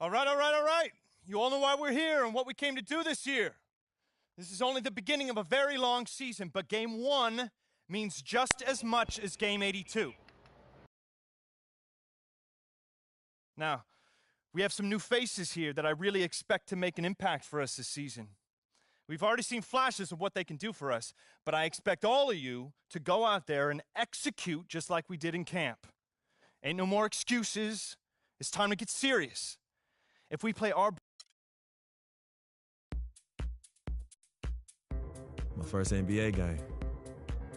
All right, all right, all right. You all know why we're here and what we came to do this year. This is only the beginning of a very long season, but Game 1 means just as much as Game 82. Now, we have some new faces here that I really expect to make an impact for us this season. We've already seen flashes of what they can do for us, but I expect all of you to go out there and execute just like we did in camp. Ain't no more excuses. It's time to get serious. If we play our... My first NBA game.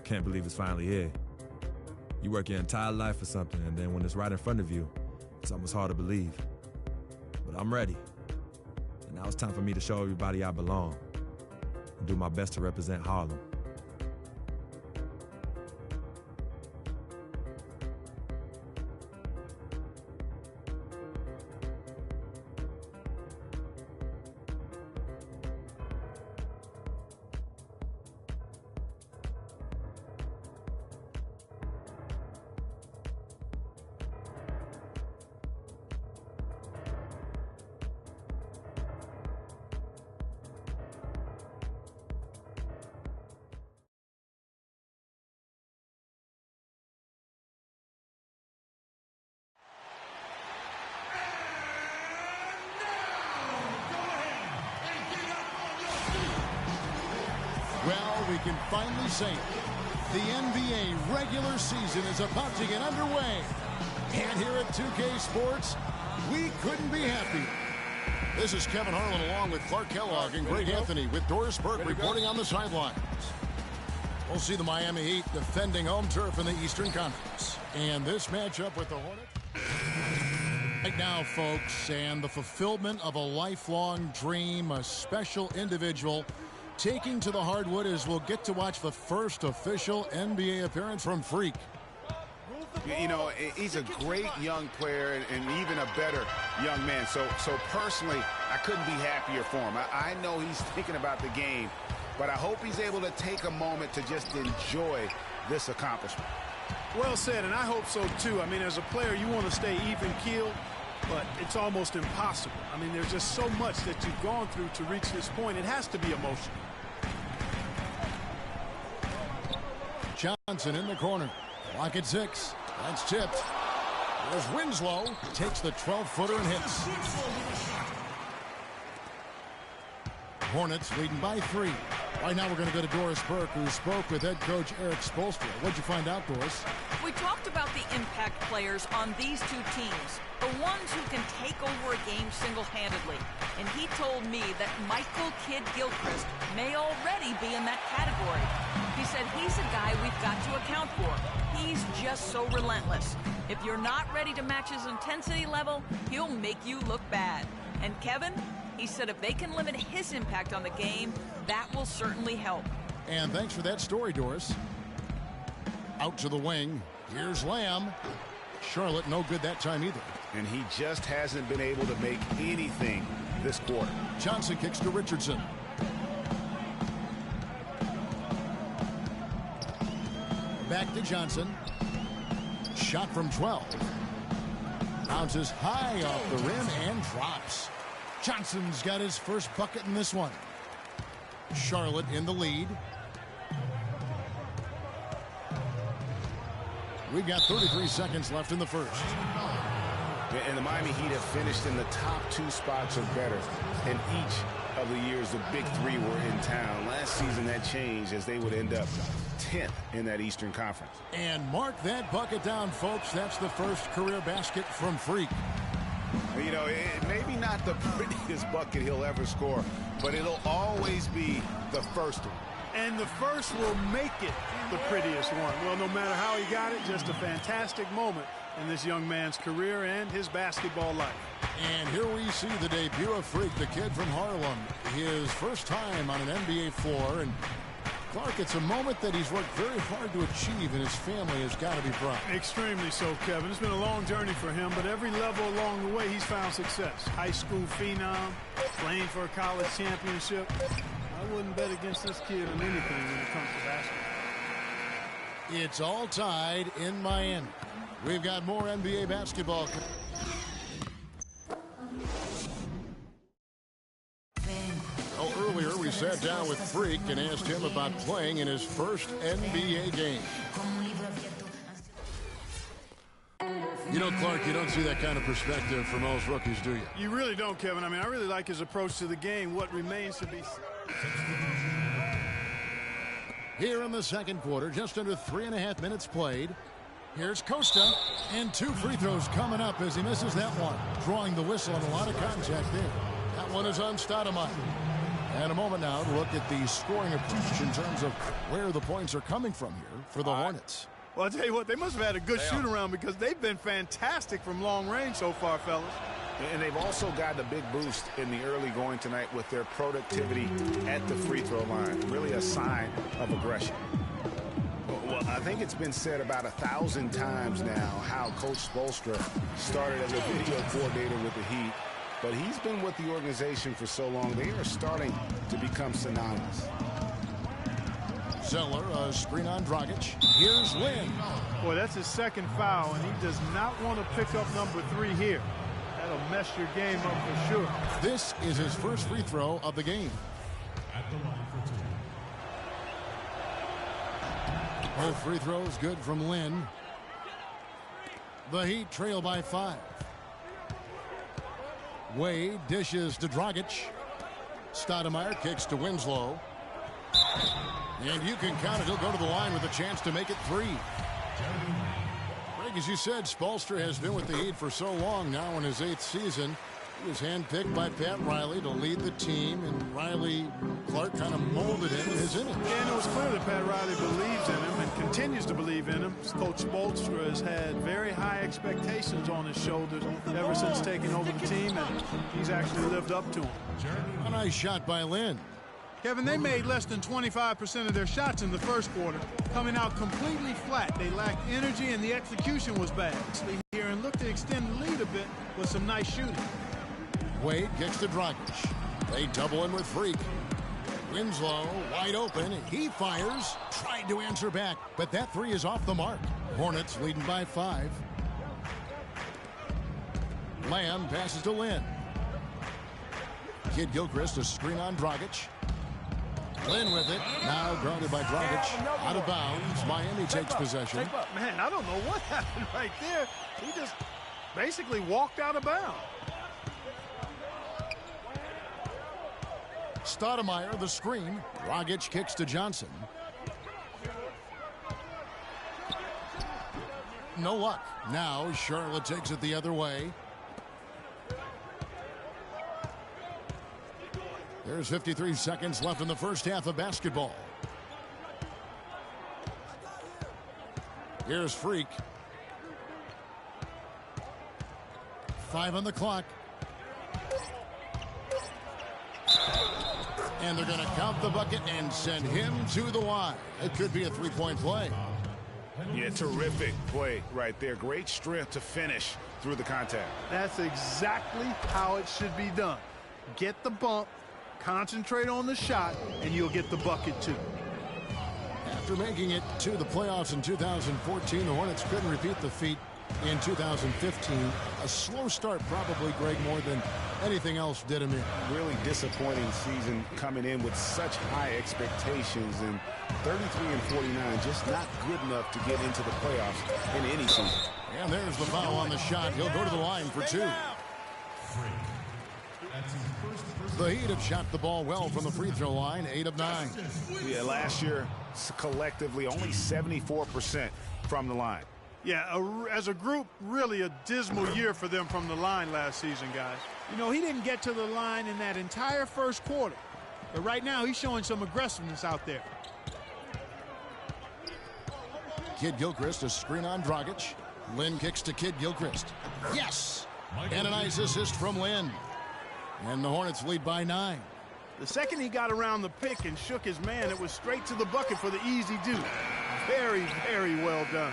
Can't believe it's finally here. You work your entire life for something, and then when it's right in front of you, it's almost hard to believe. But I'm ready. And now it's time for me to show everybody I belong and do my best to represent Harlem. Well, we can finally say it. The NBA regular season is about to get underway. And here at 2K Sports, we couldn't be happier. This is Kevin Harlan along with Clark Kellogg and Greg Anthony with Doris Burke reporting on the sidelines. We'll see the Miami Heat defending home turf in the Eastern Conference. And this matchup with the Hornets. Right now, folks, and the fulfillment of a lifelong dream, a special individual taking to the hardwood as we'll get to watch the first official NBA appearance from Freak. You know, he's a great young player and even a better young man. So personally, I couldn't be happier for him. I know he's thinking about the game, but I hope he's able to take a moment to just enjoy this accomplishment. Well said, and I hope so too. I mean, as a player, you want to stay even-keeled, but it's almost impossible. I mean, there's just so much that you've gone through to reach this point. It has to be emotional. Johnson in the corner. Clock at 6. That's tipped. There's Winslow. Takes the 12-footer and hits. Hornets leading by 3. Right now we're going to go to Doris Burke, who spoke with head coach Eric Spoelstra. What'd you find out, Doris? We talked about the impact players on these two teams, the ones who can take over a game single-handedly. And he told me that Michael Kidd-Gilchrist may already be in that category. He said he's a guy we've got to account for. He's just so relentless. If you're not ready to match his intensity level, he'll make you look bad. And Kevin, he said if they can limit his impact on the game, that will certainly help. And thanks for that story, Doris. Out to the wing. Here's Lamb. Charlotte no good that time either. And he just hasn't been able to make anything this quarter. Johnson kicks to Richardson. Back to Johnson. Shot from 12. Bounces high off the rim and drops. Johnson's got his first bucket in this one. Charlotte in the lead. We've got 33 seconds left in the first. And the Miami Heat have finished in the top 2 spots or better in each of the years the Big Three were in town. Last season that changed as they would end up 10th in that Eastern Conference. And mark that bucket down, folks. That's the first career basket from Freak. You know, maybe not the prettiest bucket he'll ever score, but it'll always be the first one. And the first will make it the prettiest one. Well, no matter how he got it, just a fantastic moment in this young man's career and his basketball life. And here we see the debut of Freak, the kid from Harlem. His first time on an NBA floor. And Clark, it's a moment that he's worked very hard to achieve, and his family has got to be proud. Extremely so, Kevin. It's been a long journey for him, but every level along the way, he's found success. High school phenom, playing for a college championship. I wouldn't bet against this kid on anything when it comes to basketball. It's all tied in Miami. We've got more NBA basketball. sat down with Freak and asked him about playing in his first NBA game. You know, Clark, you don't see that kind of perspective from most rookies, do you? You really don't, Kevin. I mean, I really like his approach to the game. What remains to be seen. Here in the second quarter, just under 3.5 minutes played. Here's Costa, and 2 free throws coming up as he misses that one. Drawing the whistle and a lot of contact there. That one is on Stoudemire. And a moment now to look at the scoring approach in terms of where the points are coming from here for the Hornets. Well, I'll tell you what, they must have had a good shoot-around because they've been fantastic from long range so far, fellas. And they've also gotten a big boost in the early going tonight with their productivity at the free throw line. Really a sign of aggression. Well, I think it's been said about 1,000 times now how Coach Spoelstra started as a video coordinator with the Heat, but he's been with the organization for so long, they are starting to become synonymous. Zeller, a screen on Dragic. Here's Lynn. Boy, that's his second foul, and he does not want to pick up number 3 here. That'll mess your game up for sure. This is his first free throw of the game. Both free throws good from Lynn. The Heat trail by 5. Wade dishes to Dragic. Stoudemire kicks to Winslow. And you can count it. He'll go to the line with a chance to make it 3. Greg, as you said, Spoelstra has been with the Heat for so long now in his 8th season. He was handpicked by Pat Riley to lead the team, and Clark kind of molded him in his image. Yeah, and it was clear that Pat Riley believes in him and continues to believe in him. Coach Spoelstra has had very high expectations on his shoulders ever since taking over the team, and he's actually lived up to them. A nice shot by Lynn. Kevin, they made less than 25% of their shots in the first quarter, coming out completely flat. They lacked energy, and the execution was bad. Here and look to extend the lead a bit with some nice shooting. Wade gets to Dragic. They double in with Freak. Winslow wide open. He fires. Tried to answer back, but that 3 is off the mark. Hornets leading by 5. Lamb passes to Lynn. Kid Gilchrist a screen on Dragic. Lynn with it. Now guarded by Dragic. Out of bounds. Miami takes possession. Man, I don't know what happened right there. He just basically walked out of bounds. Stoudemire the screen. Dragic kicks to Johnson. No luck. Now Charlotte takes it the other way. There's 53 seconds left in the first half of basketball. Here's Freak. 5 on the clock. And they're going to count the bucket and send him to the line. It could be a 3-point play. Yeah, terrific play right there. Great strength to finish through the contact. That's exactly how it should be done. Get the bump, concentrate on the shot, and you'll get the bucket too. After making it to the playoffs in 2014, the Hornets couldn't repeat the feat in 2015. A slow start probably, Greg, more than anything else did him in. Really disappointing season coming in with such high expectations, and 33-49 just not good enough to get into the playoffs in any season. And there's the foul on the shot. He'll go to the line for 2. The Heat have shot the ball well from the free throw line, 8 of 9. Yeah, last year, collectively, only 74% from the line. Yeah, as a group, really a dismal year for them from the line last season, guys. You know, he didn't get to the line in that entire first quarter. But right now, he's showing some aggressiveness out there. Kid Gilchrist, a screen on Dragic. Lynn kicks to Kid Gilchrist. Yes! And a nice assist from Lynn. And the Hornets lead by 9. The second he got around the pick and shook his man, it was straight to the bucket for the easy do. Very, very well done.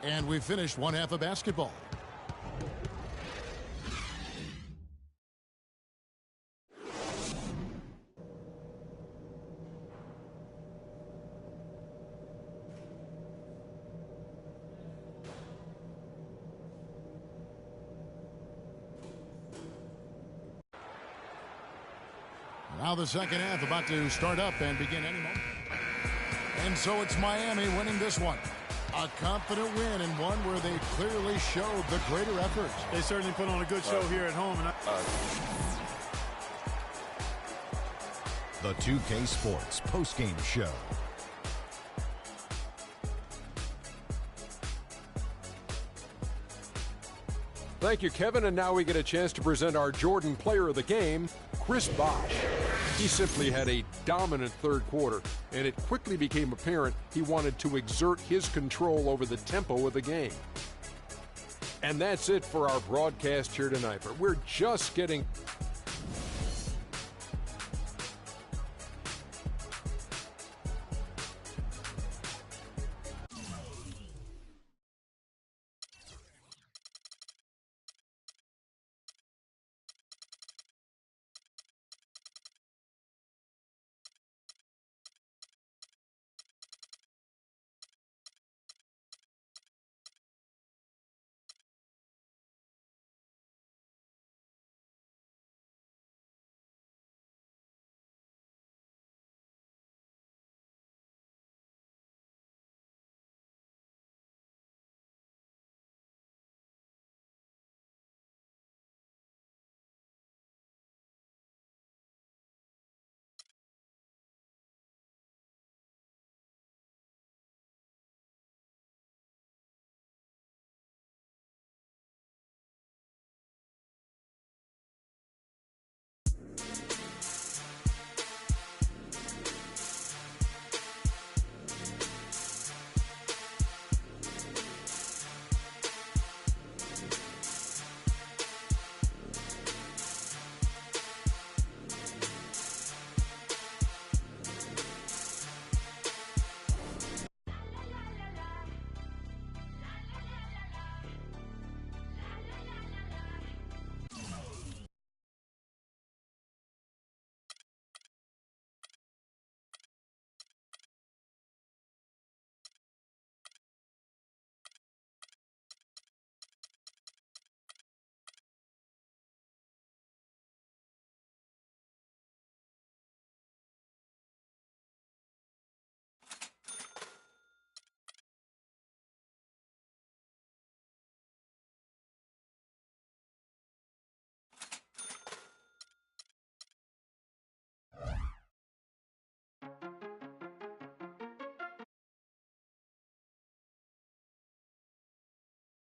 And we finished one half of basketball. Now the second half about to start up and begin any moment. And so it's Miami winning this one. A confident win, and one where they clearly showed the greater effort. They certainly put on a good show here at home. The 2K Sports postgame show. Thank you, Kevin. And now we get a chance to present our Jordan Player of the Game, Chris Bosh. He simply had a dominant third quarter, and it quickly became apparent he wanted to exert his control over the tempo of the game. And that's it for our broadcast here tonight. But we're just getting